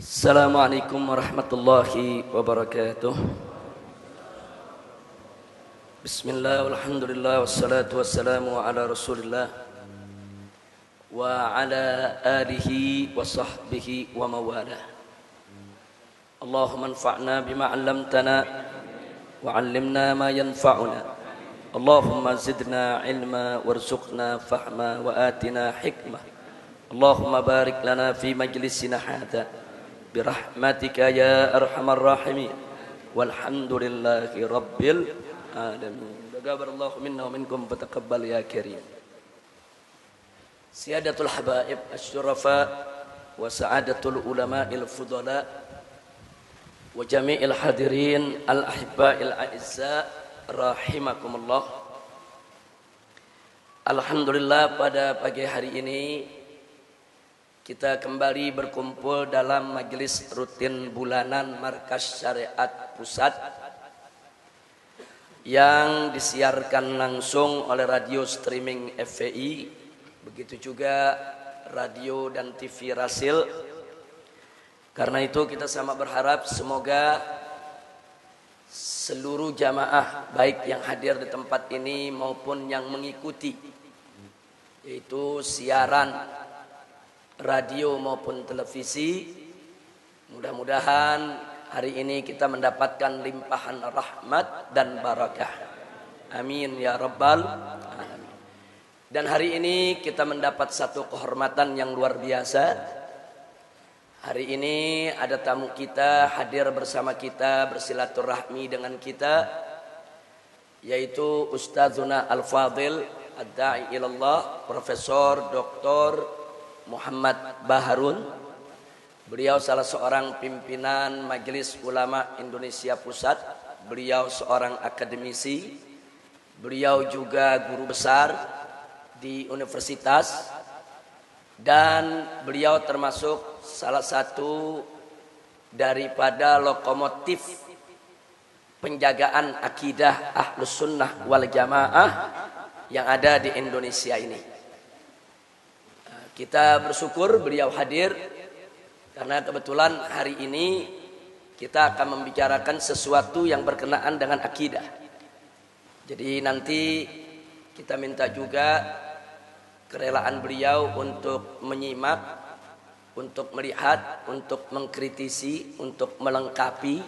Assalamualaikum warahmatullahi wabarakatuh. Bismillah, walhamdulillah, wassalatu wassalamu ala rasulillah wa ala alihi wa sahbihi wa mawalah. Allahumma anfa'na bima 'allamtana wa 'allimna ma yanfa'una. Allahumma zidna ilma warzuqna fahma wa atina hikmah. Allahumma barik lana fi majlisina hadha birahmatika ya arhamar rahimin walhamdulillahi rabbil alamin. Taqabbalallahu minna wa minkum wa taqabbal ya karim. Siyadatul habaib asy-syurafa wa sa'adatul ulama'il fudala wa jami'il hadirin al-ahibba'il a'izza rahimakumullah. Alhamdulillah, pada pagi hari ini kita kembali berkumpul dalam majelis rutin bulanan Markas Syariat Pusat yang disiarkan langsung oleh radio streaming FVI, begitu juga radio dan TV Rasil. Karena itu kita sama berharap semoga seluruh jamaah baik yang hadir di tempat ini maupun yang mengikuti, yaitu siaran radio maupun televisi, mudah-mudahan hari ini kita mendapatkan limpahan rahmat dan barakah. Amin ya rabbal alamin. Dan hari ini kita mendapat satu kehormatan yang luar biasa. Hari ini ada tamu kita hadir bersama kita, bersilaturahmi dengan kita, yaitu Ustazuna Al-Fadil Ad-Da'i Ilallah, Profesor Dr. Muhammad Baharun. Beliau salah seorang pimpinan Majelis Ulama Indonesia Pusat. Beliau seorang akademisi. Beliau juga guru besar di universitas. Dan beliau termasuk salah satu daripada lokomotif penjagaan akidah Ahlus Sunnah wal Jamaah yang ada di Indonesia ini. Kita bersyukur beliau hadir karena kebetulan hari ini kita akan membicarakan sesuatu yang berkenaan dengan akidah. Jadi nanti kita minta juga kerelaan beliau untuk menyimak, untuk melihat, untuk mengkritisi, untuk melengkapi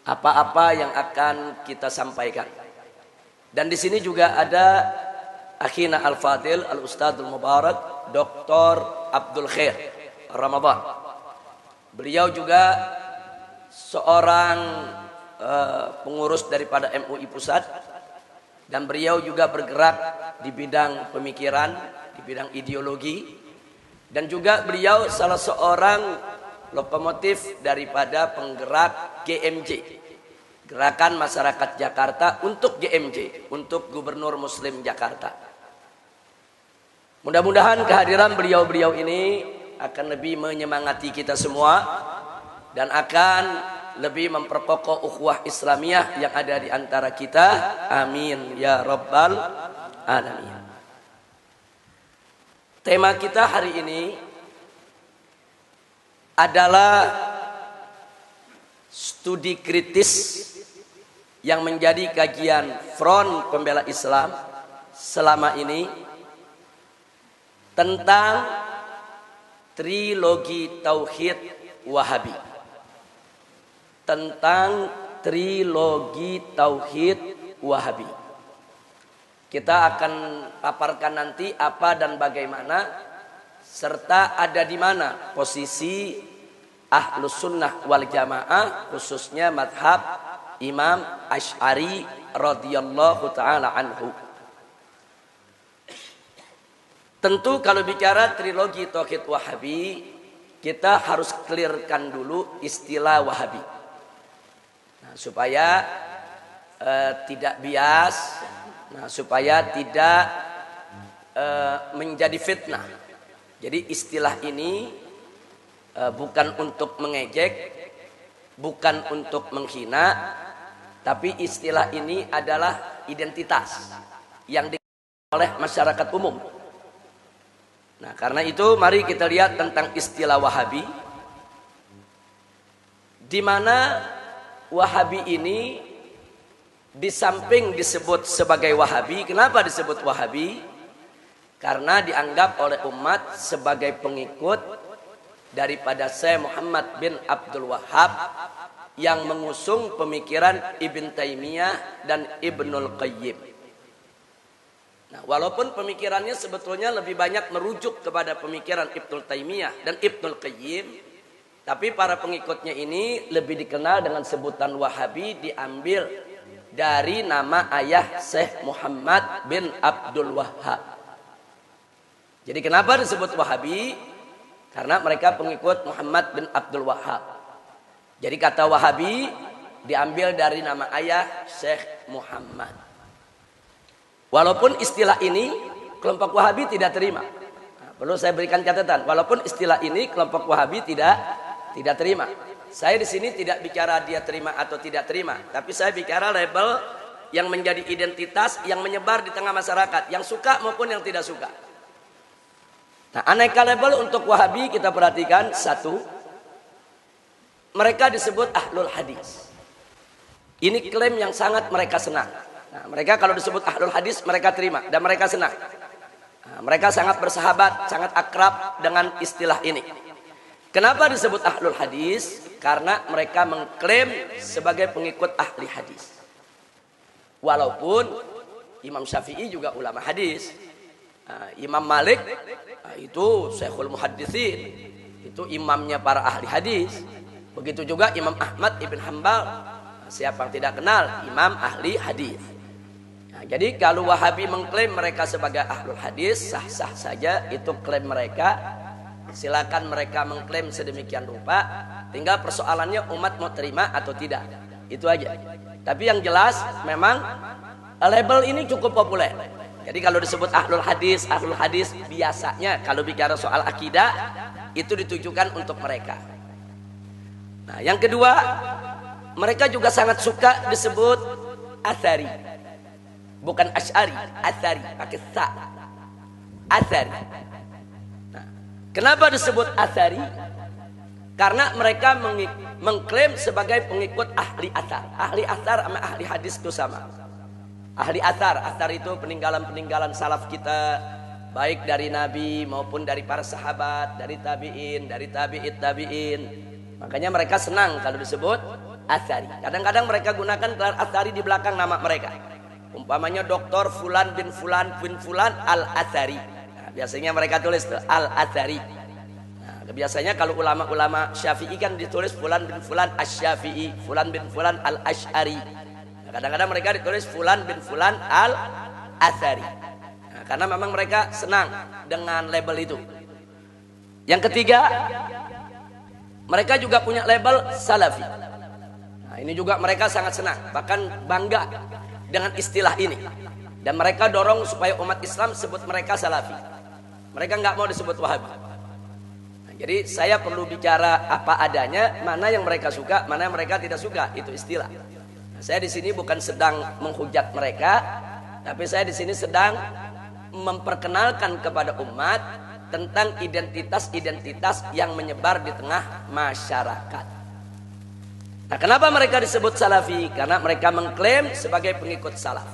apa-apa yang akan kita sampaikan. Dan di sini juga ada akhina Al-Fadil Al-Ustadzul Mubarak Dr. Abdul Khair Ramadan. Beliau juga seorang pengurus daripada MUI Pusat, dan beliau juga bergerak di bidang pemikiran, di bidang ideologi, dan juga beliau salah seorang lokomotif daripada penggerak GMJ, Gerakan Masyarakat Jakarta untuk GMJ, untuk Gubernur Muslim Jakarta. Mudah-mudahan kehadiran beliau-beliau ini akan lebih menyemangati kita semua dan akan lebih memperkokoh ukhuwah Islamiyah yang ada di antara kita. Amin ya rabbal alamin. Tema kita hari ini adalah studi kritis yang menjadi kajian Front Pembela Islam selama ini tentang trilogi Tauhid Wahabi. Tentang trilogi Tauhid Wahabi. Kita akan paparkan nanti apa dan bagaimana, serta ada di mana posisi Ahlus Sunnah wal Jamaah, khususnya madhab Imam Asy'ari radhiyallahu ta'ala anhu. Tentu kalau bicara trilogi Tauhid Wahabi, kita harus clearkan dulu istilah Wahabi. Nah, supaya tidak bias, supaya tidak menjadi fitnah. Jadi istilah ini bukan untuk mengejek, bukan untuk menghina, tapi istilah ini adalah identitas yang dikenal oleh masyarakat umum. Nah, karena itu mari kita lihat tentang istilah Wahabi. di mana Wahabi ini di samping disebut sebagai Wahabi, kenapa disebut Wahabi? Karena dianggap oleh umat sebagai pengikut daripada Syekh Muhammad bin Abdul Wahhab yang mengusung pemikiran Ibn Taimiyah dan Ibnul Qayyim. Nah, walaupun pemikirannya sebetulnya lebih banyak merujuk kepada pemikiran Ibnu Taimiyah dan Ibnul Qayyim, tapi para pengikutnya ini lebih dikenal dengan sebutan Wahabi, diambil dari nama ayah Syekh Muhammad bin Abdul Wahhab. Jadi kenapa disebut Wahabi? Karena mereka pengikut Muhammad bin Abdul Wahhab. Jadi kata Wahabi diambil dari nama ayah Syekh Muhammad. Walaupun istilah ini kelompok Wahabi tidak terima. Nah, perlu saya berikan catatan. Walaupun istilah ini kelompok Wahabi tidak terima. Saya di sini tidak bicara dia terima atau tidak terima, tapi saya bicara label yang menjadi identitas yang menyebar di tengah masyarakat, yang suka maupun yang tidak suka. Nah, aneka label untuk Wahabi kita perhatikan. Satu, mereka disebut Ahlul Hadis. Ini klaim yang sangat mereka senang. Nah, mereka kalau disebut Ahlul Hadis mereka terima dan mereka senang. Nah, mereka sangat bersahabat, sangat akrab dengan istilah ini. Kenapa disebut Ahlul Hadis? Karena mereka mengklaim sebagai pengikut ahli hadis. Walaupun Imam Syafi'i juga ulama hadis. Nah, Imam Malik itu Syekhul Muhadditsin, itu imamnya para ahli hadis. Begitu juga Imam Ahmad Ibn Hanbal. Siapa yang tidak kenal imam ahli hadis. Nah, jadi kalau Wahabi mengklaim mereka sebagai ahlul hadis, sah-sah saja itu klaim mereka. Silakan mereka mengklaim sedemikian rupa. Tinggal persoalannya umat mau terima atau tidak. Itu aja. Tapi yang jelas memang label ini cukup populer. Jadi kalau disebut ahlul hadis biasanya kalau bicara soal akidah itu ditujukan untuk mereka. Nah, yang kedua, mereka juga sangat suka disebut Atsari. Bukan Asy'ari, Atsari pakai sa. Atsari. Nah, kenapa disebut Atsari? Karena mereka mengklaim sebagai pengikut ahli atsar. Ahli atsar sama ahli hadis itu sama. Ahli atsar itu peninggalan-peninggalan salaf kita, baik dari Nabi maupun dari para sahabat, dari tabi'in, dari tabi'in. Makanya mereka senang kalau disebut Atsari. Kadang-kadang mereka gunakan gelar Atsari di belakang nama mereka. Umpamanya Dr. Fulan bin Fulan Al-Atsari. Nah, biasanya mereka tulis Al-Atsari. Nah, biasanya kalau ulama-ulama Syafi'i kan ditulis Fulan bin Fulan Asy-Syafi'i, Fulan bin Fulan Al-Asy'ari. Nah, kadang-kadang mereka ditulis Fulan bin Fulan Al-Atsari. Nah, karena memang mereka senang dengan label itu. Yang ketiga, mereka juga punya label Salafi. Nah, ini juga mereka sangat senang, bahkan bangga dengan istilah ini. Dan mereka dorong supaya umat Islam sebut mereka Salafi. Mereka nggak mau disebut Wahabi. Nah, jadi saya perlu bicara apa adanya, mana yang mereka suka, mana yang mereka tidak suka, itu istilah. Nah, saya di sini bukan sedang menghujat mereka, tapi saya di sini sedang memperkenalkan kepada umat tentang identitas-identitas yang menyebar di tengah masyarakat. Nah, kenapa mereka disebut Salafi? Karena mereka mengklaim sebagai pengikut salaf.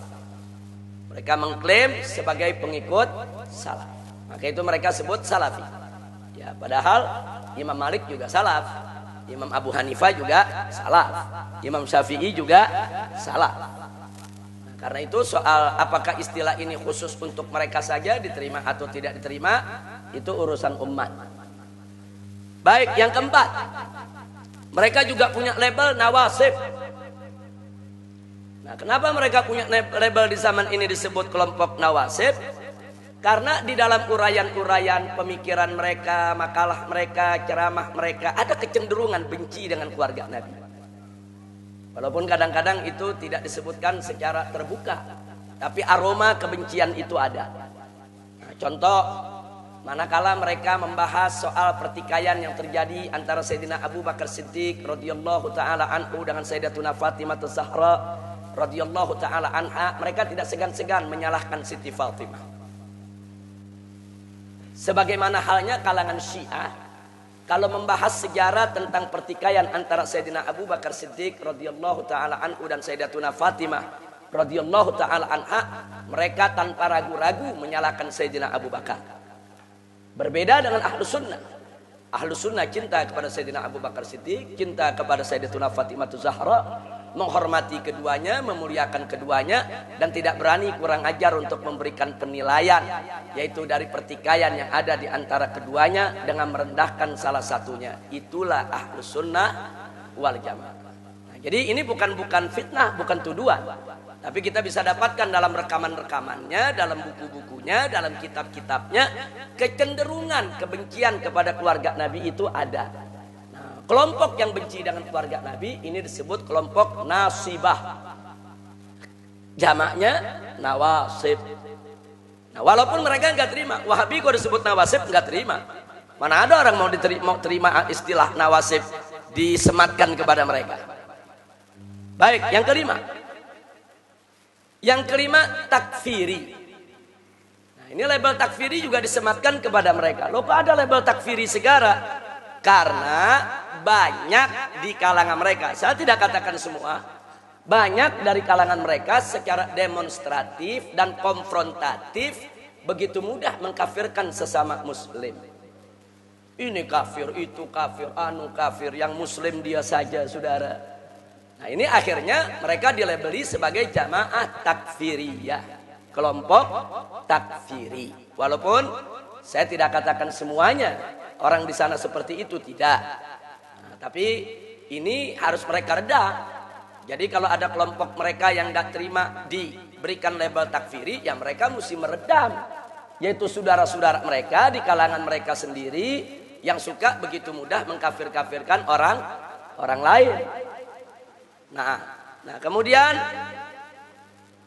Mereka mengklaim sebagai pengikut salaf. Maka itu mereka sebut Salafi. Ya, padahal Imam Malik juga salaf, Imam Abu Hanifah juga salaf, Imam Syafi'i juga salaf. Nah, karena itu soal apakah istilah ini khusus untuk mereka saja diterima atau tidak diterima, itu urusan umat. Baik, yang keempat, mereka juga punya label Nawasib. Nah, kenapa mereka punya label di zaman ini disebut kelompok Nawasib? Karena di dalam uraian-uraian pemikiran mereka, makalah mereka, ceramah mereka, ada kecenderungan benci dengan keluarga Nabi. Walaupun kadang-kadang itu tidak disebutkan secara terbuka, tapi aroma kebencian itu ada. Nah, contoh, manakala mereka membahas soal pertikaian yang terjadi antara Sayyidina Abu Bakar Siddiq radhiyallahu taala anhu dengan Sayyidatuna Fatimah Az-Zahra radhiyallahu taala anha, mereka tidak segan-segan menyalahkan Siti Fatimah. Sebagaimana halnya kalangan Syiah, kalau membahas sejarah tentang pertikaian antara Sayyidina Abu Bakar Siddiq radhiyallahu taala anhu dan Sayyidatuna Fatimah radhiyallahu taala anha, mereka tanpa ragu-ragu menyalahkan Sayyidina Abu Bakar. Berbeda dengan Ahlus Sunnah. Ahlus Sunnah cinta kepada Sayyidina Abu Bakar Siddiq, cinta kepada Sayyidatuna Fatimah Zahra, menghormati keduanya, memuliakan keduanya, dan tidak berani kurang ajar untuk memberikan penilaian, yaitu dari pertikaian yang ada di antara keduanya dengan merendahkan salah satunya. Itulah Ahlus Sunnah wal Jamaah. Nah, jadi ini bukan fitnah, bukan tuduhan, tapi kita bisa dapatkan dalam rekaman-rekamannya, dalam buku-bukunya, dalam kitab-kitabnya, kecenderungan kebencian kepada keluarga Nabi itu ada. Kelompok yang benci dengan keluarga Nabi ini disebut kelompok nasibah. Jamaknya nawasib. Nah, walaupun mereka nggak terima, Wahabi kok disebut nawasib nggak terima. Mana ada orang mau terima istilah nawasib disematkan kepada mereka. Baik, yang kelima. Yang kelima takfiri. Nah, ini label takfiri juga disematkan kepada mereka. Loh, kok ada label takfiri segala? Karena banyak di kalangan mereka, saya tidak katakan semua, banyak dari kalangan mereka secara demonstratif dan konfrontatif begitu mudah mengkafirkan sesama muslim. Ini kafir, itu kafir, anu kafir, yang muslim dia saja, saudara. Nah, ini akhirnya mereka dilabeli sebagai jamaah takfiriyah, kelompok takfiri. Walaupun saya tidak katakan semuanya orang di sana seperti itu, tidak. Tapi ini harus mereka redam. Jadi kalau ada kelompok mereka yang tidak terima diberikan label takfiri, ya mereka mesti meredam. Yaitu saudara-saudara mereka di kalangan mereka sendiri yang suka begitu mudah mengkafir-kafirkan orang lain. Nah kemudian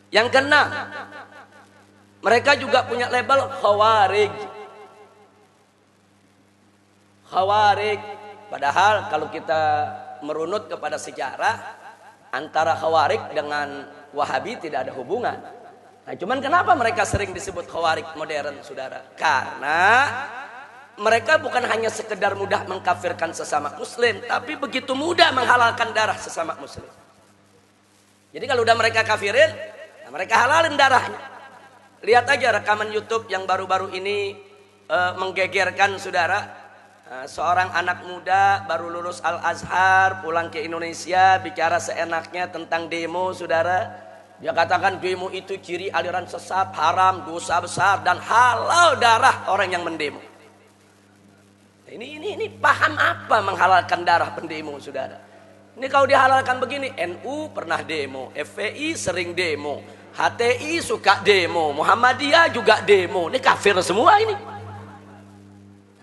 yang keenam, mereka juga punya label khawarij. Padahal kalau kita merunut kepada sejarah, antara Khawarij dengan Wahabi tidak ada hubungan. Nah, cuman kenapa mereka sering disebut Khawarij modern, saudara? Karena mereka bukan hanya sekedar mudah mengkafirkan sesama muslim, tapi begitu mudah menghalalkan darah sesama muslim. Jadi kalau udah mereka kafirin, nah mereka halalin darahnya. Lihat aja rekaman YouTube yang baru-baru ini menggegerkan, saudara. Seorang anak muda baru lulus Al-Azhar pulang ke Indonesia bicara seenaknya tentang demo, saudara. Dia katakan demo itu ciri aliran sesat, haram, dosa besar, dan halal darah orang yang mendemo. Ini paham apa menghalalkan darah pendemo, saudara? Ini kalau dihalalkan begini, NU pernah demo, FPI sering demo, HTI suka demo, Muhammadiyah juga demo. Ini kafir semua ini.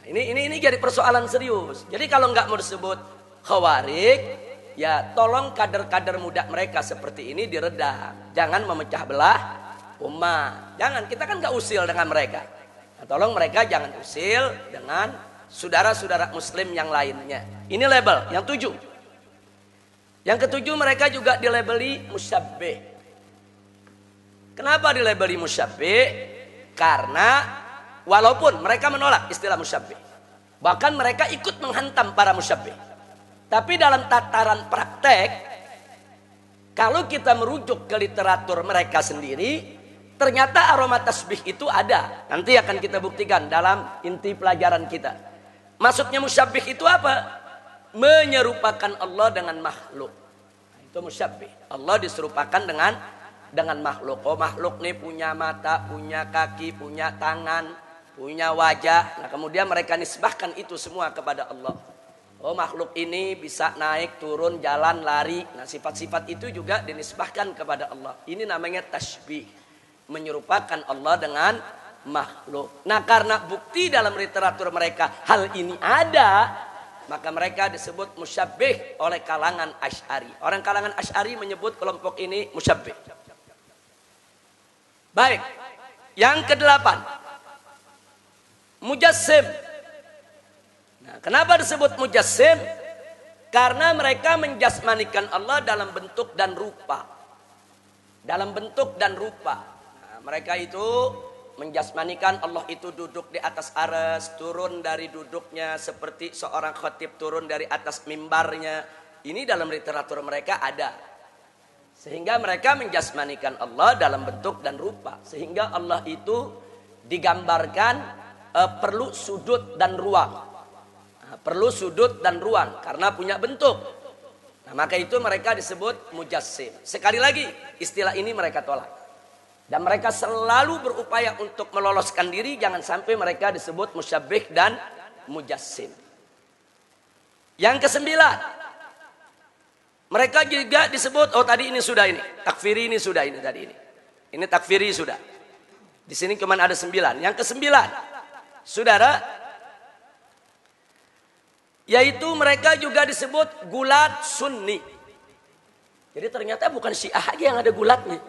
Ini jadi persoalan serius. Jadi kalau nggak mau disebut khawarij, ya tolong kader-kader muda mereka seperti ini diredam. Jangan memecah belah umat. Jangan, kita kan nggak usil dengan mereka. Nah, tolong mereka jangan usil dengan saudara-saudara muslim yang lainnya. Ini label yang 7. Yang ke-7, mereka juga dilabeli musyabbih. Kenapa dilabeli musyabbih? Karena walaupun mereka menolak istilah musyabbih, bahkan mereka ikut menghantam para musyabbih, tapi dalam tataran praktek, kalau kita merujuk ke literatur mereka sendiri, ternyata aroma tasbih itu ada. Nanti akan kita buktikan dalam inti pelajaran kita. Maksudnya musyabbih itu apa? Menyerupakan Allah dengan makhluk. Nah, itu musyabbih. Allah diserupakan dengan makhluk. Oh, makhluk nih punya mata, punya kaki, punya tangan, punya wajah. Nah, kemudian mereka nisbahkan itu semua kepada Allah. Oh, makhluk ini bisa naik, turun, jalan, lari. Nah, sifat-sifat itu juga dinisbahkan kepada Allah. Ini namanya tasbih, menyerupakan Allah dengan makhluk. Nah, karena bukti dalam literatur mereka hal ini ada, maka mereka disebut musyabbih oleh kalangan Asy'ari. Orang kalangan Asy'ari menyebut kelompok ini musyabbih. Baik, yang ke-8, mujassim. Nah, kenapa disebut mujassim? Karena mereka menjasmanikan Allah dalam bentuk dan rupa. Dalam bentuk dan rupa. Nah, mereka itu menjasmanikan Allah itu duduk di atas arsy, turun dari duduknya seperti seorang khatib turun dari atas mimbarnya. Ini dalam literatur mereka ada. Sehingga mereka menjasmanikan Allah dalam bentuk dan rupa. Sehingga Allah itu digambarkan perlu sudut dan ruang. Perlu sudut dan ruang karena punya bentuk. Nah, maka itu mereka disebut mujassim. Sekali lagi istilah ini mereka tolak. Dan mereka selalu berupaya untuk meloloskan diri jangan sampai mereka disebut musyabbih dan mujassim. Yang kesembilan, mereka juga disebut, oh tadi ini sudah ini, takfiri ini sudah ini tadi ini. Ini takfiri sudah. Di sini cuma ada 9. Yang kesembilan, saudara, yaitu mereka juga disebut gulat sunni. Jadi ternyata bukan Syiah aja yang ada gulatnya.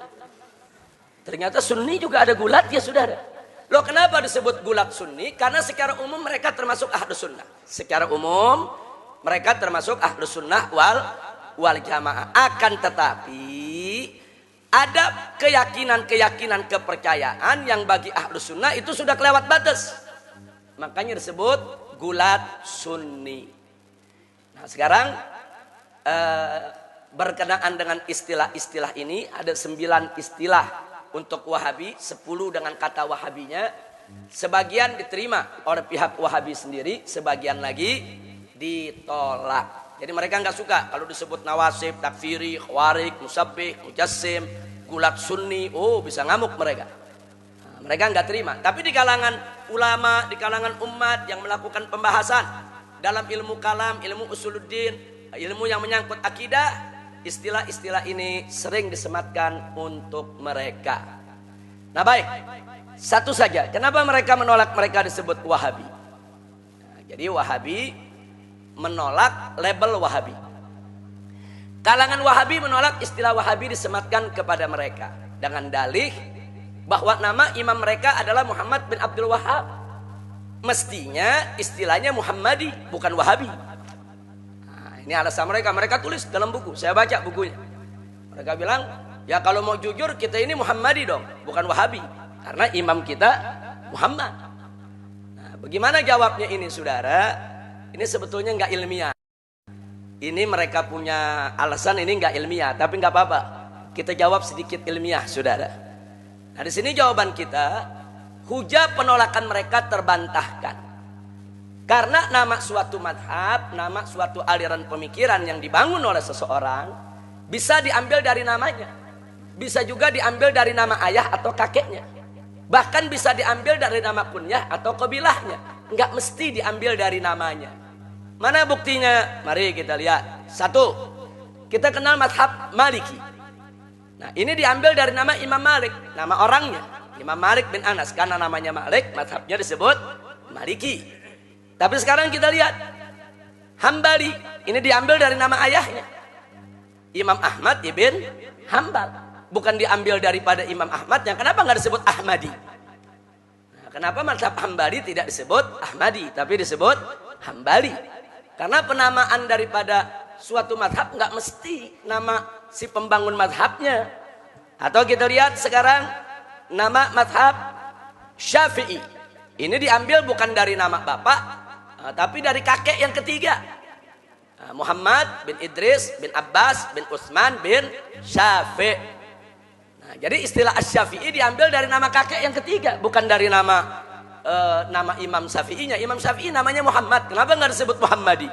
Ternyata sunni juga ada gulat ya saudara. Loh kenapa disebut gulat sunni? Karena secara umum mereka termasuk ahlus sunnah. Secara umum mereka termasuk ahlus sunnah wal jamaah. Akan tetapi ada keyakinan-keyakinan kepercayaan yang bagi ahlus sunnah itu sudah kelewat batas. Makanya disebut gulat sunni. Nah sekarang berkenaan dengan istilah-istilah ini ada 9 istilah untuk Wahabi, 10 dengan kata Wahabinya. Sebagian diterima oleh pihak Wahabi sendiri, sebagian lagi ditolak. Jadi mereka nggak suka kalau disebut nawasib, takfiri, khawarij, musabbih, mujassim, gulat sunni. Oh bisa ngamuk mereka. Nah, mereka nggak terima. Tapi di kalangan ulama, di kalangan umat yang melakukan pembahasan dalam ilmu kalam, ilmu usuluddin, ilmu yang menyangkut akidah, istilah-istilah ini sering disematkan untuk mereka. Nah baik, satu saja. Kenapa mereka menolak mereka disebut Wahabi? Nah, jadi Wahabi menolak label Wahabi. Kalangan Wahabi menolak istilah Wahabi disematkan kepada mereka dengan dalih bahwa nama imam mereka adalah Muhammad bin Abdul Wahhab. Mestinya istilahnya Muhammadi, bukan Wahabi. Ini alasan mereka. Mereka tulis dalam buku. Saya baca bukunya. Mereka bilang, ya kalau mau jujur kita ini Muhammadi dong, bukan Wahabi. Karena imam kita Muhammad. Nah, bagaimana jawabnya ini saudara? Ini sebetulnya nggak ilmiah. Ini mereka punya alasan ini nggak ilmiah, tapi nggak apa-apa. Kita jawab sedikit ilmiah saudara. Nah di sini jawaban kita, hujah penolakan mereka terbantahkan. Karena nama suatu madhab, nama suatu aliran pemikiran yang dibangun oleh seseorang bisa diambil dari namanya. Bisa juga diambil dari nama ayah atau kakeknya. Bahkan bisa diambil dari nama kunyah atau kabilahnya. Enggak mesti diambil dari namanya. Mana buktinya? Mari kita lihat. 1. Kita kenal madhab Maliki. Nah ini diambil dari nama Imam Malik. Nama orangnya. Imam Malik bin Anas. Karena namanya Malik, madhabnya disebut Maliki. Tapi sekarang kita lihat Hambali, ini diambil dari nama ayahnya Imam Ahmad ibn Hambal, bukan diambil daripada Imam Ahmad. Yang kenapa nggak disebut Ahmadi? Nah, kenapa mazhab Hambali tidak disebut Ahmadi tapi disebut Hambali? Karena penamaan daripada suatu mazhab nggak mesti nama si pembangun mazhabnya. Atau kita lihat sekarang nama mazhab Syafi'i, ini diambil bukan dari nama bapak tapi dari kakek yang ketiga, Muhammad bin Idris bin Abbas bin Utsman bin Syafi'. Nah, jadi istilah Asy-Syafi'i diambil dari nama kakek yang ketiga, bukan dari nama Imam Syafi'inya. Imam Syafi'i namanya Muhammad, kenapa nggak disebut Muhammadi?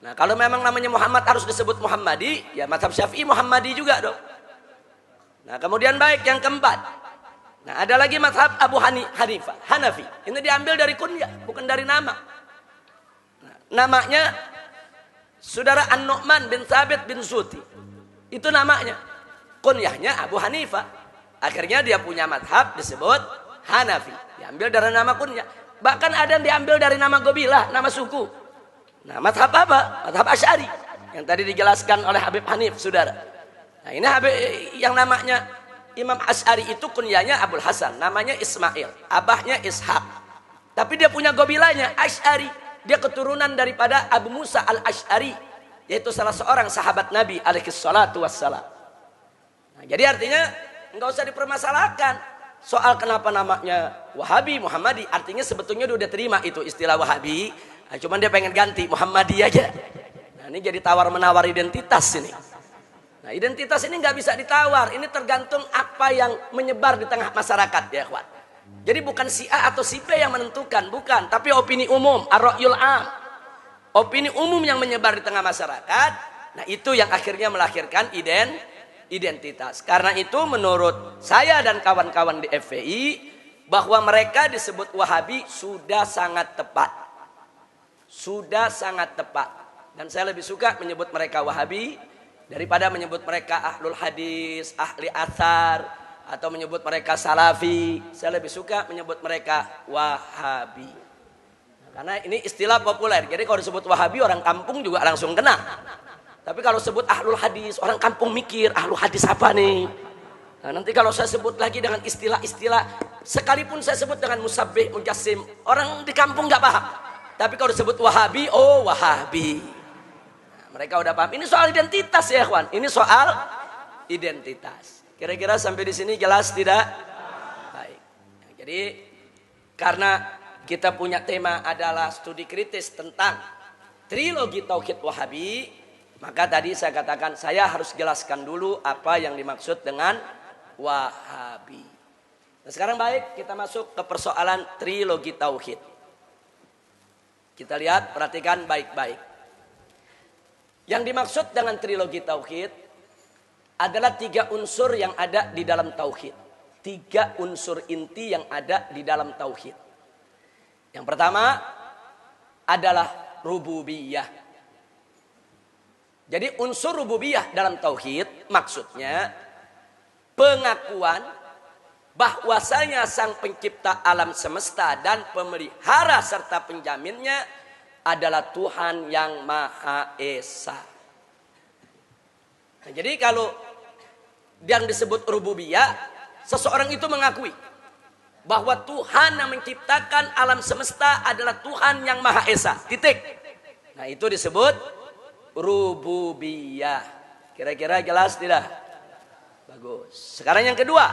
Nah kalau memang namanya Muhammad harus disebut Muhammadi, ya mazhab Syafi'i Muhammadi juga dong. Nah kemudian baik yang keempat, nah ada lagi mazhab Abu Hanifah, Hanafi. Ini diambil dari kunyah, bukan dari nama. Namanya saudara An-Nu'man bin Thabit bin Suti. Itu namanya. Kunyahnya Abu Hanifah. Akhirnya dia punya madhab disebut Hanafi. Diambil dari nama kunyah. Bahkan ada yang diambil dari nama gobilah, nama suku. Nah madhab apa? Madhab Asy'ari. Yang tadi dijelaskan oleh Habib Hanif saudara. Nah ini Habib yang namanya Imam Asy'ari itu kunyahnya Abul Hasan. Namanya Ismail. Abahnya Ishaq. Tapi dia punya gobilahnya Asy'ari. Dia keturunan daripada Abu Musa al-Asy'ari, yaitu salah seorang sahabat Nabi alaihi salatu wassalam. Nah, jadi artinya enggak usah dipermasalahkan. soal kenapa namanya Wahabi, Muhammadi, artinya sebetulnya dia udah terima itu istilah Wahabi, nah, cuman dia pengen ganti Muhammadi aja. Nah, ini jadi tawar-menawar identitas ini. Nah, identitas ini nggak bisa ditawar, ini tergantung apa yang menyebar di tengah masyarakat ya kawan. Jadi bukan si A atau si B yang menentukan, bukan, tapi opini umum, ar-ra'yul 'am. Opini umum yang menyebar di tengah masyarakat, nah itu yang akhirnya melahirkan identitas. Karena itu menurut saya dan kawan-kawan di FPI, bahwa mereka disebut Wahabi sudah sangat tepat. Sudah sangat tepat. Dan saya lebih suka menyebut mereka Wahabi daripada menyebut mereka ahlul hadis, ahli athar, atau menyebut mereka salafi. Saya lebih suka menyebut mereka Wahabi. Karena ini istilah populer. Jadi kalau disebut Wahabi, orang kampung juga langsung kena. Tapi kalau sebut ahlul hadis, orang kampung mikir, ahlul hadis apa nih? Nah, nanti kalau saya sebut lagi dengan istilah-istilah, sekalipun saya sebut dengan musabbih, mujassim, orang di kampung nggak paham. Tapi kalau disebut Wahabi, oh Wahabi. Nah, mereka udah paham. Ini soal identitas ya, kawan. Ini soal identitas. Kira-kira sampai di sini jelas tidak? Baik. Nah, jadi karena kita punya tema adalah studi kritis tentang trilogi Tauhid Wahabi, maka tadi saya katakan saya harus jelaskan dulu apa yang dimaksud dengan Wahabi. Nah, sekarang baik, kita masuk ke persoalan trilogi Tauhid. Kita lihat, perhatikan baik-baik. Yang dimaksud dengan trilogi Tauhid adalah 3 unsur yang ada di dalam Tauhid. 3 unsur inti yang ada di dalam Tauhid. Yang pertama adalah rububiyah. Jadi unsur rububiyah dalam tauhid maksudnya pengakuan bahwasanya sang pencipta alam semesta dan pemelihara serta penjaminnya adalah Tuhan yang Maha Esa. Nah, jadi kalau yang disebut rububiyah, seseorang itu mengakui bahwa Tuhan yang menciptakan alam semesta adalah Tuhan yang Maha Esa. Titik. Nah, itu disebut rububiyah. Kira-kira jelas tidak? Bagus. Sekarang yang kedua.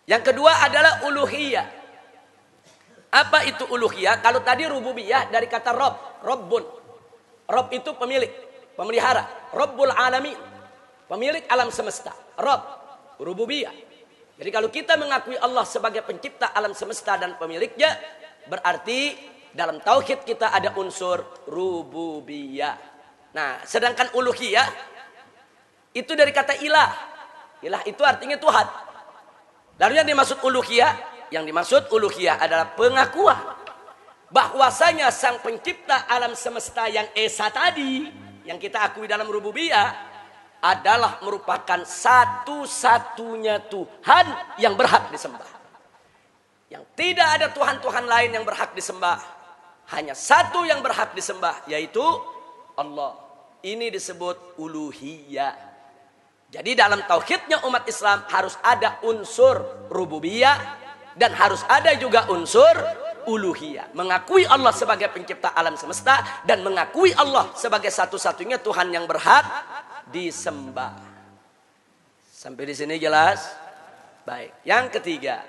Yang kedua adalah uluhiyah. Apa itu uluhiyah? Kalau tadi rububiyah dari kata Rob, Robbun. Rob itu pemilik, pemelihara. Robbul alamin, pemilik alam semesta. Rob, rububiyah. Jadi kalau kita mengakui Allah sebagai pencipta alam semesta dan pemiliknya, berarti dalam tauhid kita ada unsur rububiyah. Nah, sedangkan uluhiyah itu dari kata ilah. Ilah itu artinya Tuhan. Lalu yang dimaksud uluhiyah, adalah pengakuan bahwasanya sang pencipta alam semesta yang esa tadi, yang kita akui dalam rububiyah, adalah merupakan satu-satunya Tuhan yang berhak disembah. Yang tidak ada Tuhan-Tuhan lain yang berhak disembah. Hanya satu yang berhak disembah, yaitu Allah. Ini disebut uluhiyah. Jadi dalam tauhidnya umat Islam harus ada unsur rububiyah dan harus ada juga unsur uluhiyah. Mengakui Allah sebagai pencipta alam semesta dan mengakui Allah sebagai satu-satunya Tuhan yang berhak disembah. Sampai di sini jelas? Baik. Yang ketiga,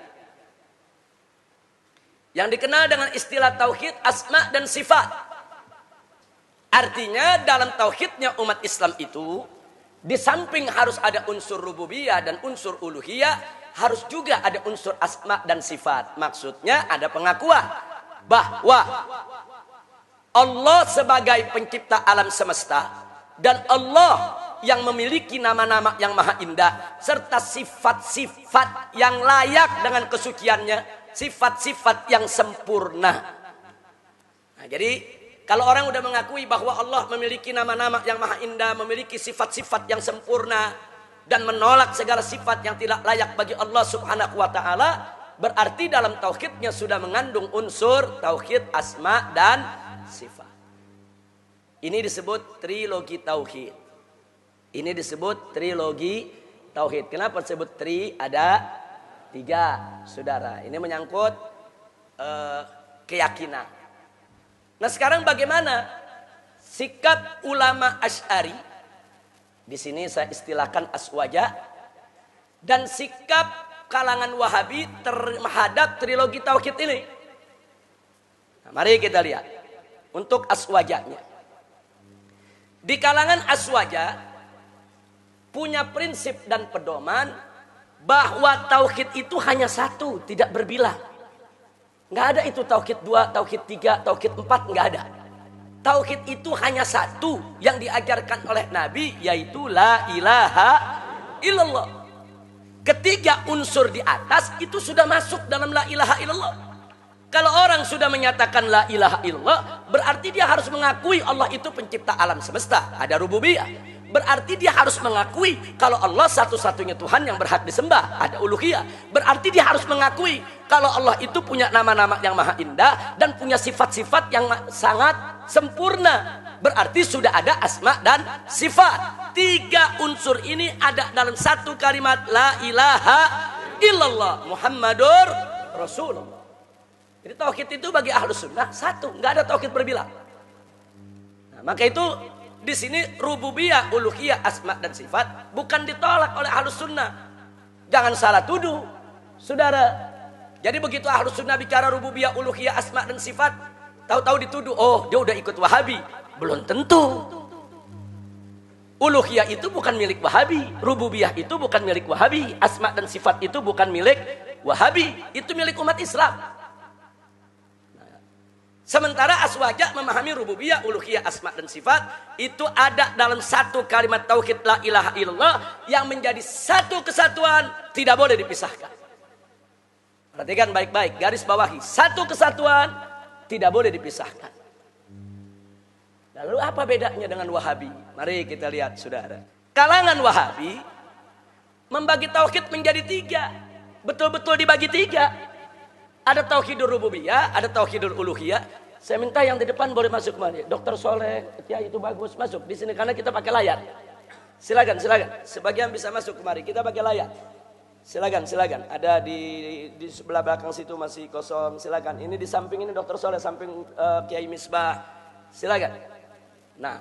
yang dikenal dengan istilah tauhid asma dan sifat. Artinya dalam tauhidnya umat Islam itu, di samping harus ada unsur rububiyah dan unsur uluhiyah, harus juga ada unsur asma dan sifat. Maksudnya ada pengakuan bahwa Allah sebagai pencipta alam semesta dan Allah yang memiliki nama-nama yang maha indah serta sifat-sifat yang layak dengan kesuciannya, sifat-sifat yang sempurna. Nah, jadi kalau orang udah mengakui bahwa Allah memiliki nama-nama yang maha indah, memiliki sifat-sifat yang sempurna dan menolak segala sifat yang tidak layak bagi Allah Subhanahu wa taala, berarti dalam tauhidnya sudah mengandung unsur tauhid asma dan sifat. Ini disebut trilogi tauhid. Ini disebut trilogi tauhid. Kenapa disebut tri? Ada 3, saudara. Ini menyangkut keyakinan. Nah, sekarang bagaimana sikap ulama Asy'ari? Di sini saya istilahkan aswaja, dan sikap kalangan Wahabi terhadap trilogi tauhid ini. Nah, mari kita lihat untuk aswajanya. Di kalangan aswaja punya prinsip dan pedoman bahwa tauhid itu hanya satu, tidak berbilang. Nggak ada itu tauhid 2, tauhid 3, tauhid 4, nggak ada. Tauhid itu hanya satu yang diajarkan oleh Nabi, yaitu la ilaha illallah. Ketiga unsur di atas itu sudah masuk dalam la ilaha illallah. Kalau orang sudah menyatakan la ilaha illallah, berarti dia harus mengakui Allah itu pencipta alam semesta, ada rububiyah. Berarti dia harus mengakui kalau Allah satu-satunya Tuhan yang berhak disembah, ada uluhiyah. Berarti dia harus mengakui kalau Allah itu punya nama-nama yang maha indah dan punya sifat-sifat yang sangat sempurna. Berarti sudah ada asma dan sifat. Tiga unsur ini ada dalam satu kalimat la ilaha illallah Muhammadur Rasulullah. Jadi tauhid itu bagi ahlus sunnah satu, nggak ada tauhid berbilang. Nah, maka itu di sini rububiyah, uluhiyah, asma dan sifat bukan ditolak oleh ahlus sunnah. Jangan salah tuduh, saudara. Jadi begitu ahlus sunnah bicara rububiyah, uluhiyah, asma dan sifat, tahu-tahu dituduh, oh dia udah ikut Wahabi. Belum tentu. Uluhiyah itu bukan milik Wahabi, rububiyah itu bukan milik Wahabi, asma dan sifat itu bukan milik Wahabi, itu milik umat Islam. Sementara aswaja memahami rububiyah, uluhiyah, asma dan sifat itu ada dalam satu kalimat tauhid la ilaha illallah yang menjadi satu kesatuan, tidak boleh dipisahkan. Perhatikan baik-baik, garis bawahi, satu kesatuan tidak boleh dipisahkan. Lalu apa bedanya dengan Wahabi? Mari kita lihat, saudara. Kalangan Wahabi membagi tauhid menjadi tiga, betul-betul dibagi tiga. Ada tauhidul rububiyah, ada tauhidul uluhiyah. Saya minta yang di depan boleh masuk kemari. Dokter Soleh, ya itu bagus masuk di sini karena kita pakai layar. Silakan, silakan. Sebagian bisa masuk kemari. Kita pakai layar. Silakan, silakan. Ada di sebelah belakang situ masih kosong. Silakan. Ini di samping ini Dokter Soleh, samping Kiai Misbah. Silakan. Nah,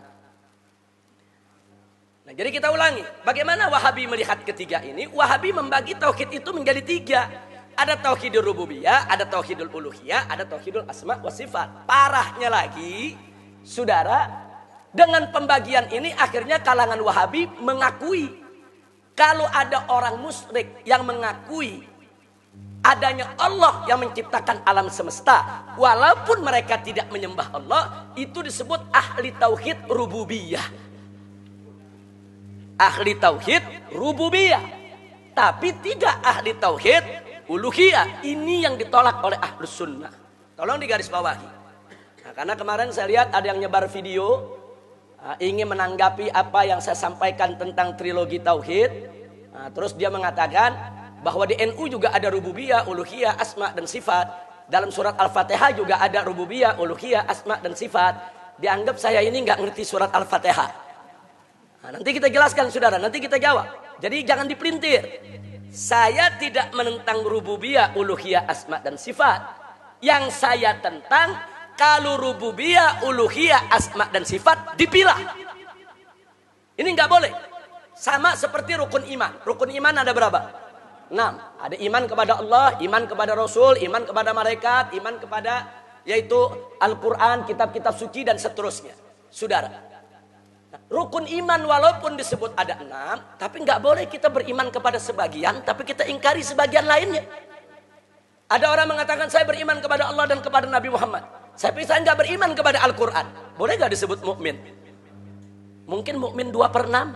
jadi kita ulangi. Bagaimana Wahabi melihat ketiga ini? Wahabi membagi tauhid itu menjadi tiga. Ada tauhidul rububiyah, ada tauhidul uluhiyah, ada tauhidul asma wa sifat. Parahnya lagi, saudara, dengan pembagian ini akhirnya kalangan Wahabi mengakui kalau ada orang musyrik yang mengakui adanya Allah yang menciptakan alam semesta, walaupun mereka tidak menyembah Allah, itu disebut ahli tauhid rububiyah. Ahli tauhid rububiyah, tapi tidak ahli tauhid uluhiyah. Ini yang ditolak oleh ahlus sunnah. Tolong digaris bawahi. Nah, karena kemarin saya lihat ada yang nyebar video ingin menanggapi apa yang saya sampaikan tentang trilogi tauhid. Nah, terus dia mengatakan bahwa di NU juga ada rububiyah, uluhiyah, asma dan sifat. Dalam surat Al-Fatihah juga ada rububiyah, uluhiyah, asma dan sifat. Dianggap saya ini nggak ngerti surat Al-Fatihah. Nah, nanti kita jelaskan, saudara. Nanti kita jawab. Jadi jangan dipelintir. Saya tidak menentang rububiyah, uluhiyah, asma dan sifat. Yang saya tentang kalau rububiyah, uluhiyah, asma dan sifat dipilah. Ini nggak boleh. Sama seperti rukun iman. Rukun iman ada berapa? 6. Ada iman kepada Allah, iman kepada Rasul, iman kepada malaikat, iman kepada yaitu Al-Quran, kitab-kitab suci dan seterusnya. Saudara, rukun iman walaupun disebut ada 6, tapi nggak boleh kita beriman kepada sebagian, tapi kita ingkari sebagian lainnya. Ada orang mengatakan saya beriman kepada Allah dan kepada Nabi Muhammad, tapi saya nggak beriman kepada Al-Quran. Boleh nggak disebut mukmin? Mungkin mukmin 2/6,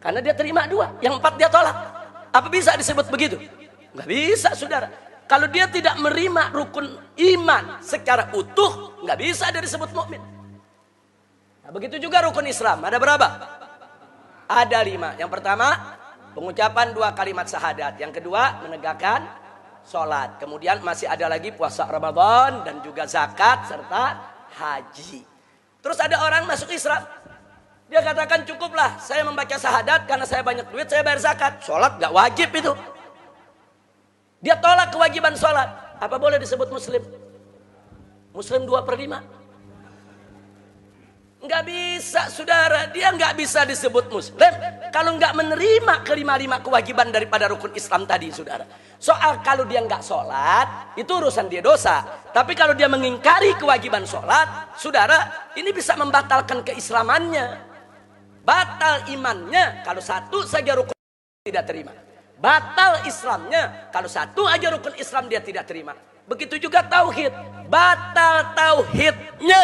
karena dia terima 2, yang 4 dia tolak. Apa bisa disebut begitu? Nggak bisa, saudara. Kalau dia tidak menerima rukun iman secara utuh, nggak bisa dia disebut mukmin. Nah, begitu juga rukun Islam. Ada berapa? Ada 5. Yang pertama, pengucapan 2 kalimat syahadat. Yang kedua, menegakkan sholat. Kemudian masih ada lagi puasa Ramadan dan juga zakat serta haji. Terus ada orang masuk Islam. Dia katakan cukuplah saya membaca syahadat karena saya banyak duit, saya bayar zakat. Sholat gak wajib itu. Dia tolak kewajiban sholat. Apa boleh disebut muslim? Muslim 2/5? Nggak bisa, saudara. Dia nggak bisa disebut muslim kalau nggak menerima kelima-lima kewajiban daripada rukun Islam tadi, saudara. Soal kalau dia nggak sholat, itu urusan dia dosa. Tapi kalau dia mengingkari kewajiban sholat, saudara, ini bisa membatalkan keislamannya. Batal imannya kalau satu saja rukun tidak terima. Batal Islamnya kalau satu aja rukun Islam dia tidak terima. Begitu juga tauhid. Batal tauhidnya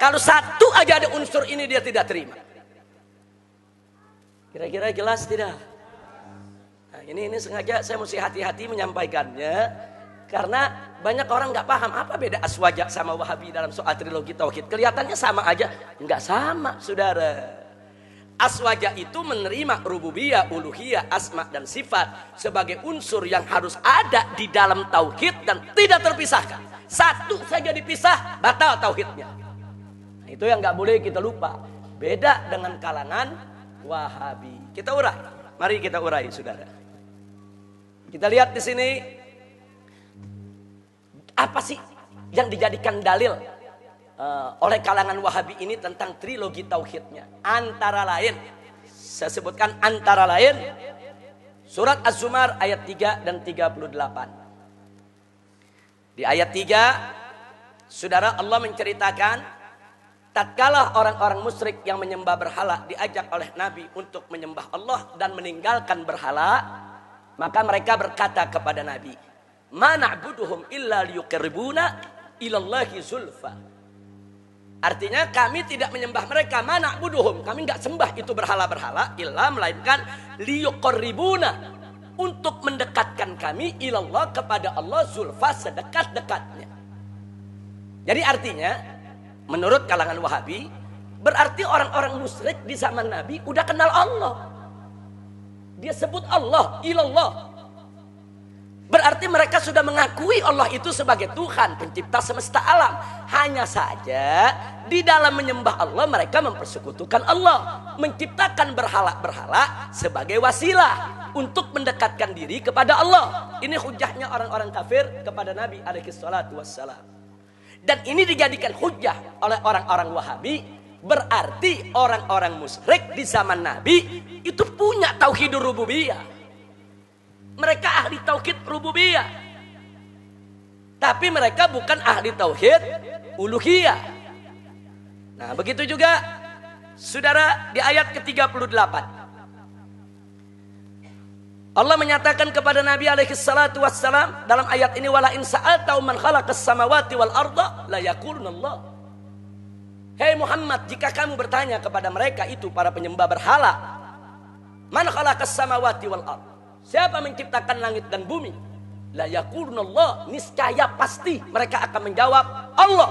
kalau satu aja ada unsur ini dia tidak terima. Kira-kira jelas tidak? Nah, ini sengaja saya mesti hati-hati menyampaikannya karena banyak orang nggak paham apa beda Aswaja sama Wahabi dalam soal trilogi tauhid. Kelihatannya sama aja, nggak sama, saudara. Aswaja itu menerima rububiyah, uluhiyah, asma dan sifat sebagai unsur yang harus ada di dalam tauhid dan tidak terpisahkan. Satu saja dipisah, batal tauhidnya. Nah, itu yang nggak boleh kita lupa. Beda dengan kalangan Wahabi. Kita urai. Mari kita urai, saudara. Kita lihat di sini apa sih yang dijadikan dalil oleh kalangan Wahabi ini tentang trilogi tauhidnya. Antara lain, saya sebutkan antara lain surat Az-Zumar ayat 3 dan 38. Di ayat 3, saudara, Allah menceritakan tatkala orang-orang musyrik yang menyembah berhala diajak oleh Nabi untuk menyembah Allah dan meninggalkan berhala, maka mereka berkata kepada Nabi, "Ma na'buduhum illa liyuqarribuna ilallahi zulfa." Artinya kami tidak menyembah mereka, mana buduhum, kami nggak sembah itu berhala-berhala, illa melainkan liyuqarribuna, untuk mendekatkan kami ilallah kepada Allah zulfa, sedekat-dekatnya. Jadi artinya menurut kalangan Wahabi berarti orang-orang musyrik di zaman Nabi udah kenal Allah. Dia sebut Allah ilallah. Berarti mereka sudah mengakui Allah itu sebagai Tuhan, pencipta semesta alam. Hanya saja di dalam menyembah Allah mereka mempersekutukan Allah, menciptakan berhala-berhala sebagai wasilah untuk mendekatkan diri kepada Allah. Ini hujahnya orang-orang kafir kepada Nabi alaihi salatu wassalam. Dan ini dijadikan hujah oleh orang-orang Wahabi. Berarti orang-orang musyrik di zaman Nabi itu punya tauhidur rububiyah. Mereka ahli tauhid rububiyah. Tapi mereka bukan ahli tauhid uluhiyah. Nah, begitu juga saudara di ayat ke-38. Allah menyatakan kepada Nabi alaihi salatu wassalam dalam ayat ini, wala in sa'alta man khalaqas samawati wal arda la yaqulunallah. Hei Muhammad, jika kamu bertanya kepada mereka itu para penyembah berhala, man khalaqas samawati wal arda, siapa menciptakan langit dan bumi? La yaqulunallah, niscaya pasti mereka akan menjawab Allah.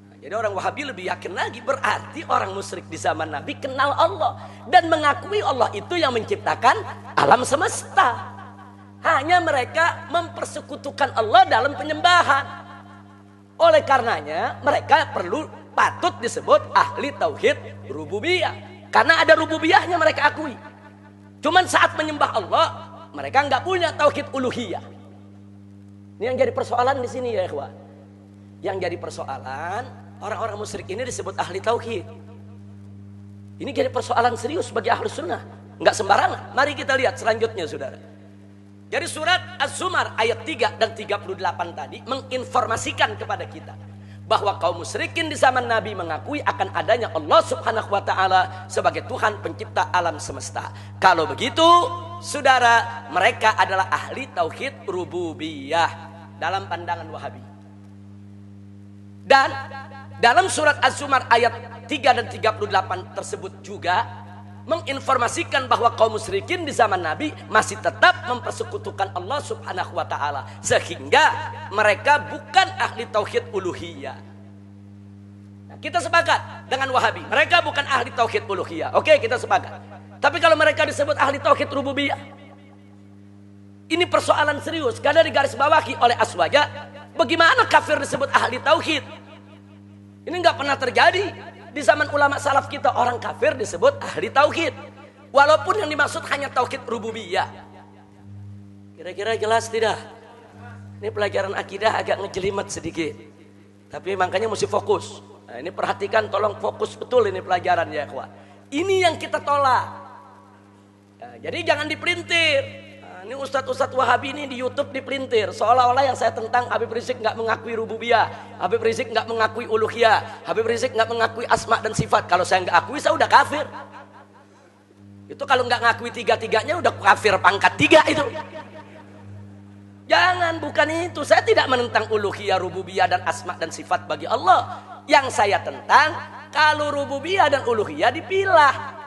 Nah, jadi orang Wahabi lebih yakin lagi, berarti orang musyrik di zaman Nabi kenal Allah dan mengakui Allah itu yang menciptakan alam semesta. Hanya mereka mempersekutukan Allah dalam penyembahan. Oleh karenanya mereka patut disebut ahli tauhid rububiyah, karena ada rububiyahnya mereka akui. Cuman saat menyembah Allah, mereka nggak punya tauhid uluhiyah. Ini yang jadi persoalan di sini ya ikhwan. Yang jadi persoalan, orang-orang musyrik ini disebut ahli tauhid. Ini jadi persoalan serius bagi ahli sunnah. Nggak sembarangan. Mari kita lihat selanjutnya, saudara. Jadi surat Az-Zumar ayat 3 dan 38 tadi menginformasikan kepada kita bahwa kaum musyrikin di zaman Nabi mengakui akan adanya Allah subhanahu wa ta'ala sebagai Tuhan pencipta alam semesta. Kalau begitu, saudara, mereka adalah ahli tauhid rububiyah dalam pandangan Wahabi. Dan dalam surat Az-Zumar ayat 3 dan 38 tersebut juga menginformasikan bahwa kaum musyrikin di zaman Nabi masih tetap mempersekutukan Allah subhanahu wa ta'ala, sehingga mereka bukan ahli tauhid uluhiyah. Nah, kita sepakat dengan Wahabi, mereka bukan ahli tauhid uluhiyah. Oke, kita sepakat. Tapi kalau mereka disebut ahli tauhid rububiyah, ini persoalan serius karena digarisbawahi oleh Aswaja. Bagaimana kafir disebut ahli tauhid? Ini nggak pernah terjadi. Di zaman ulama salaf kita, orang kafir disebut ahli tauhid, walaupun yang dimaksud hanya tauhid rububiyah. Kira-kira jelas tidak? Ini pelajaran akidah agak ngejelimet sedikit, tapi makanya mesti fokus. Nah, ini perhatikan, tolong fokus betul ini pelajaran ya kawan. Ini yang kita tolak. Nah, jadi jangan dipelintir. Nah, ini Ustadz Wahabi ini di YouTube dipelintir. Seolah-olah yang saya tentang Habib Rizik nggak mengakui rububiyah, Habib Rizik nggak mengakui uluhiyah, Habib Rizik nggak mengakui asma dan sifat. Kalau saya nggak akui, saya udah kafir. Itu kalau nggak ngakui tiga-tiganya udah kafir pangkat 3 itu. Jangan, bukan itu. Saya tidak menentang uluhiyah, rububiyah dan asma dan sifat bagi Allah. Yang saya tentang, kalau rububiyah dan uluhiyah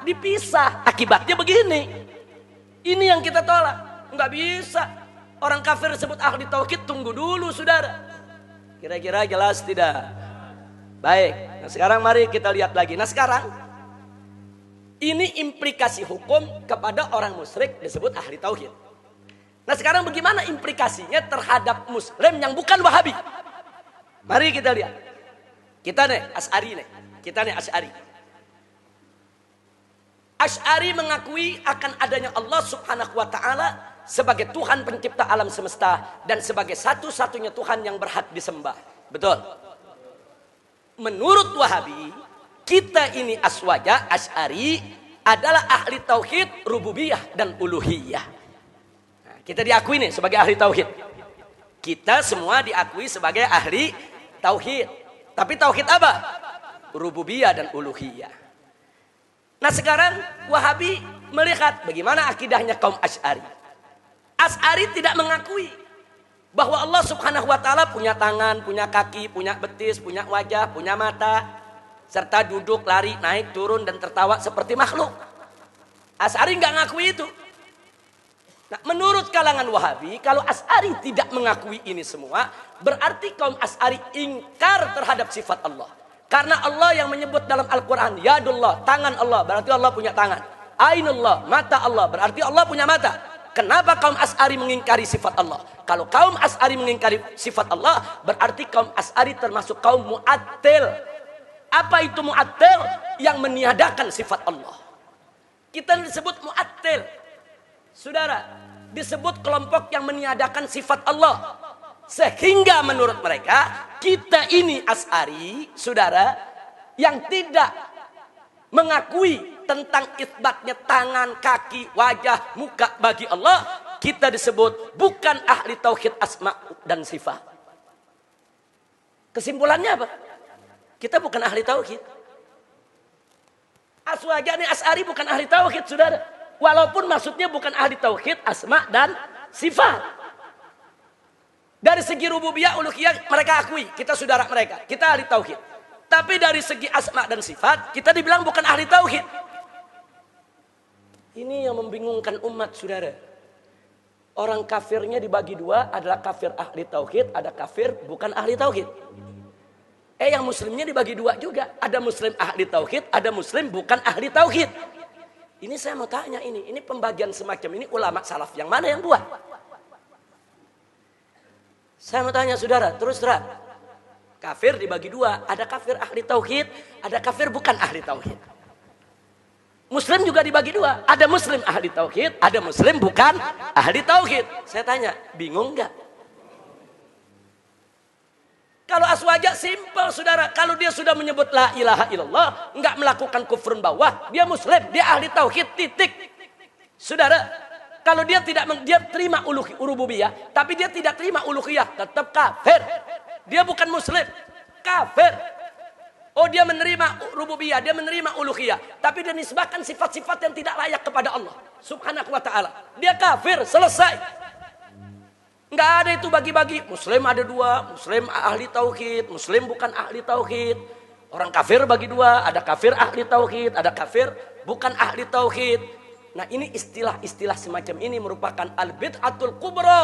dipisah. Akibatnya begini. Ini yang kita tolak. Nggak bisa. Orang kafir disebut ahli tauhid, tunggu dulu saudara. Kira-kira jelas tidak? Baik. Nah sekarang mari kita lihat lagi. Nah sekarang, ini implikasi hukum kepada orang musyrik disebut ahli tauhid. Nah sekarang bagaimana implikasinya terhadap muslim yang bukan Wahabi? Mari kita lihat. Kita nih Asy'ari. Asy'ari mengakui akan adanya Allah Subhanahu wa taala sebagai Tuhan pencipta alam semesta dan sebagai satu-satunya Tuhan yang berhak disembah. Betul. Menurut Wahabi, kita ini Aswaja Asy'ari adalah ahli tauhid, rububiyah dan uluhiyah. Nah, kita diakui nih sebagai ahli tauhid. Kita semua diakui sebagai ahli tauhid. Tapi tauhid apa? Rububiyah dan uluhiyah. Nah sekarang Wahabi melihat bagaimana akidahnya kaum Asy'ari. Asy'ari tidak mengakui bahwa Allah Subhanahu wa taala punya tangan, punya kaki, punya betis, punya wajah, punya mata, serta duduk, lari, naik, turun dan tertawa seperti makhluk. Asy'ari nggak ngakui itu. Nah, menurut kalangan Wahabi, kalau Asy'ari tidak mengakui ini semua, berarti kaum Asy'ari ingkar terhadap sifat Allah. Karena Allah yang menyebut dalam Al-Quran, Yadullah, tangan Allah, berarti Allah punya tangan. Ainullah, mata Allah, berarti Allah punya mata. Kenapa kaum Asy'ari mengingkari sifat Allah? Kalau kaum Asy'ari mengingkari sifat Allah, berarti kaum Asy'ari termasuk kaum mu'attil. Apa itu mu'attil? Yang meniadakan sifat Allah. Kita disebut mu'attil. Saudara, disebut kelompok yang meniadakan sifat Allah. Sehingga menurut mereka, kita ini Asy'ari, saudara, yang tidak mengakui tentang isbatnya tangan, kaki, wajah, muka bagi Allah, kita disebut bukan ahli tauhid asma dan sifat. Kesimpulannya apa? Kita bukan ahli tauhid. Aswaja ini Asy'ari bukan ahli tauhid, saudara. Walaupun maksudnya bukan ahli tauhid asma dan sifat. Dari segi rububiyah, uluhiyah mereka akui, kita saudara mereka, kita ahli tauhid. Tapi dari segi asma dan sifat, kita dibilang bukan ahli tauhid. Ini yang membingungkan umat, saudara. Orang kafirnya dibagi dua, adalah kafir ahli tauhid, ada kafir bukan ahli tauhid. Yang muslimnya dibagi dua juga, ada muslim ahli tauhid, ada muslim bukan ahli tauhid. Ini saya mau tanya ini pembagian semacam ini ulama salaf yang mana yang buat? Saya mau tanya saudara, terus terang. Kafir dibagi dua, ada kafir ahli tauhid, ada kafir bukan ahli tauhid. Muslim juga dibagi dua, ada muslim ahli tauhid, ada muslim bukan ahli tauhid. Saya tanya, bingung nggak? Kalau Aswaja simpel saudara, kalau dia sudah menyebut la ilaha illallah, nggak melakukan kufrun bawah, dia muslim, dia ahli tauhid, titik. Saudara, kalau dia terima rububiyah, tapi dia tidak terima uluhiyah, tetap kafir. Dia bukan muslim, kafir. Oh dia menerima rububiyah, dia menerima uluhiyah, tapi dia nisbahkan sifat-sifat yang tidak layak kepada Allah Subhanahu wa taala. Dia kafir, selesai. Nggak ada itu bagi-bagi. Muslim ada dua, muslim ahli tauhid, muslim bukan ahli tauhid. Orang kafir bagi dua, ada kafir ahli tauhid, ada kafir bukan ahli tauhid. Nah ini istilah-istilah semacam ini merupakan al-bid'atul kubra,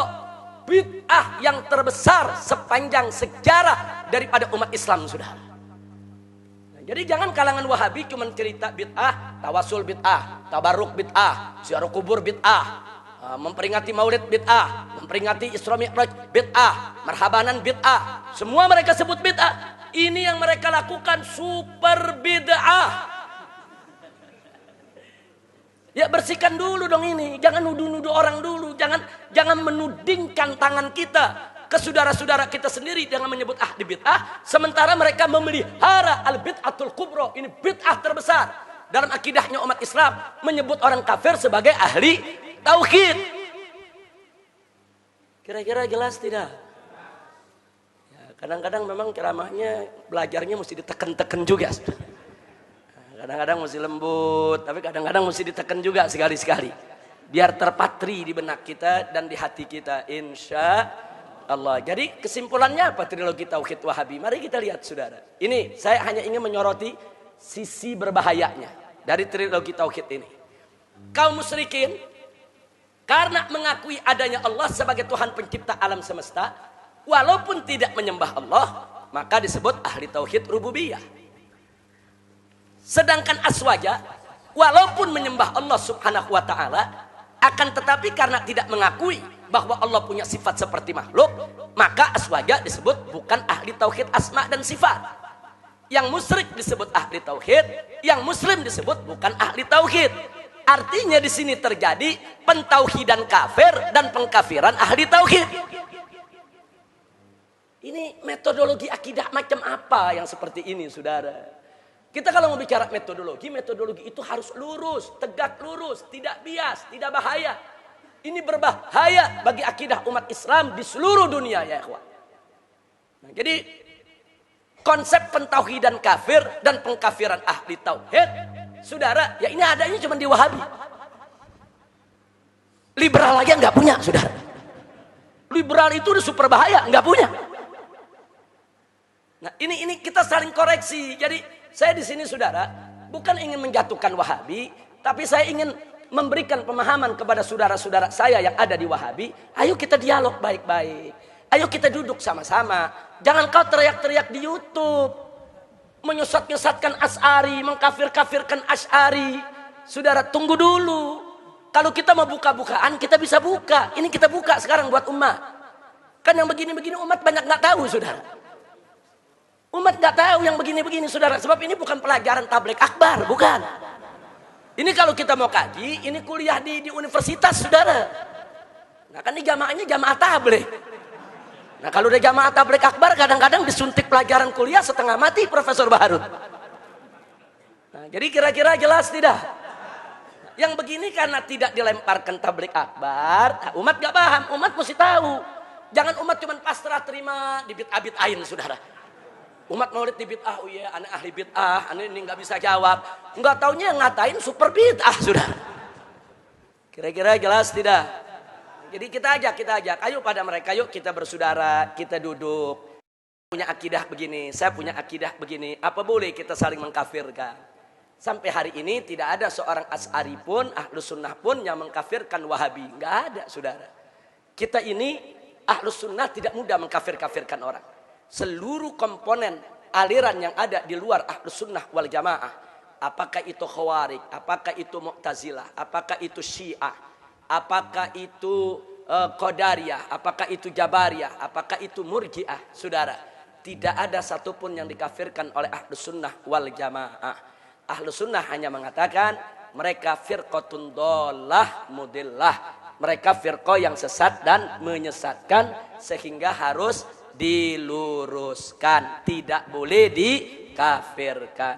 bid'ah yang terbesar sepanjang sejarah daripada umat Islam, saudara. Nah, jadi jangan kalangan Wahabi cuma cerita bid'ah, tawasul bid'ah, tabarruk bid'ah, ziarah kubur bid'ah, memperingati maulid bid'ah, memperingati Isra Mi'raj bid'ah, marhabanan bid'ah. Semua mereka sebut bid'ah. Ini yang mereka lakukan super bid'ah. Ya bersihkan dulu dong ini. Jangan nuduh-nuduh orang dulu. Jangan menudingkan tangan kita. ke saudara-saudara kita sendiri dengan menyebut ahli bid'ah, sementara mereka memelihara al-bid'atul kubro. Ini bid'ah terbesar dalam akidahnya umat Islam, menyebut orang kafir sebagai ahli tauhid. Kira-kira jelas tidak? Ya, kadang-kadang memang ceramahnya, belajarnya mesti ditekan-tekan juga. Kadang-kadang mesti lembut, tapi kadang-kadang mesti ditekan juga sekali-sekali. Biar terpatri di benak kita dan di hati kita, insya Allah. Jadi kesimpulannya apa trilogi Tauhid Wahabi? Mari kita lihat saudara. Ini saya hanya ingin menyoroti sisi berbahayanya dari trilogi Tauhid ini. Kaum musyrikin, karena mengakui adanya Allah sebagai Tuhan pencipta alam semesta, walaupun tidak menyembah Allah, maka disebut ahli Tauhid Rububiyah. Sedangkan aswaja, walaupun menyembah Allah subhanahu wa ta'ala, akan tetapi karena tidak mengakui bahwa Allah punya sifat seperti makhluk, maka aswaja disebut bukan ahli tauhid asma dan sifat. Yang musyrik disebut ahli tauhid, yang muslim disebut bukan ahli tauhid. Artinya di sini terjadi pentauhidan kafir dan pengkafiran ahli tauhid. Ini metodologi akidah macam apa yang seperti ini, saudara? Kita kalau mau bicara metodologi itu harus lurus, tegak lurus, tidak bias, tidak bahaya. Ini berbahaya bagi akidah umat Islam di seluruh dunia, ya ikhwan. Nah, jadi konsep pentauhidan kafir dan pengkafiran ahli tauhid, saudara, ya ini adanya cuma di Wahabi. Liberal aja nggak punya, saudara. Liberal itu udah super bahaya, nggak punya. Nah, ini kita saling koreksi. Jadi saya di sini saudara bukan ingin menjatuhkan Wahabi, tapi saya ingin memberikan pemahaman kepada saudara-saudara saya yang ada di Wahabi. Ayo kita dialog baik-baik. Ayo kita duduk sama-sama. Jangan kau teriak-teriak di YouTube, menyesat-nyesatkan Asy'ari, mengkafir-kafirkan Asy'ari. Saudara tunggu dulu. Kalau kita mau buka-bukaan kita bisa buka. Ini kita buka sekarang buat umat. Kan yang begini-begini umat banyak nggak tahu, saudara. Umat gak tahu yang begini-begini, saudara. Sebab ini bukan pelajaran tabligh akbar, bukan. Ini kalau kita mau kaji, ini kuliah di universitas, saudara. Nah kan ini jamaahnya jamaah tabligh. Nah kalau udah jamaah tabligh akbar, kadang-kadang disuntik pelajaran kuliah setengah mati Profesor Baharud. Nah, jadi kira-kira jelas tidak? Yang begini karena tidak dilemparkan tabligh akbar, nah, umat gak paham, umat mesti tahu. Jangan umat cuma pasrah terima di bid'ah-bid'ahin, saudara. Umat maulid di bid'ah, oh iya, aneh ahli bid'ah, aneh ini nggak bisa jawab. Nggak taunya ngatain super bid'ah, sudah. Kira-kira jelas tidak? Jadi kita ajak, ayo pada mereka, yuk kita bersaudara, kita duduk. Punya akidah begini, saya punya akidah begini, apa boleh kita saling mengkafirkan? Sampai hari ini tidak ada seorang Asy'ari pun, Ahlus Sunnah pun yang mengkafirkan Wahabi. Nggak ada, saudara. Kita ini Ahlus Sunnah tidak mudah mengkafir-kafirkan orang. Seluruh komponen aliran yang ada di luar Ahlus Sunnah wal Jamaah, apakah itu Khawarij, apakah itu Mu'tazilah, apakah itu Syiah, apakah itu Qadariyah, apakah itu Jabariyah, apakah itu Murji'ah, saudara, tidak ada satupun yang dikafirkan oleh Ahlus Sunnah wal Jamaah. Ahlus Sunnah hanya mengatakan mereka firqatun dhallah mudillah, mereka firqah yang sesat dan menyesatkan, sehingga harus diluruskan, tidak boleh dikafirkan.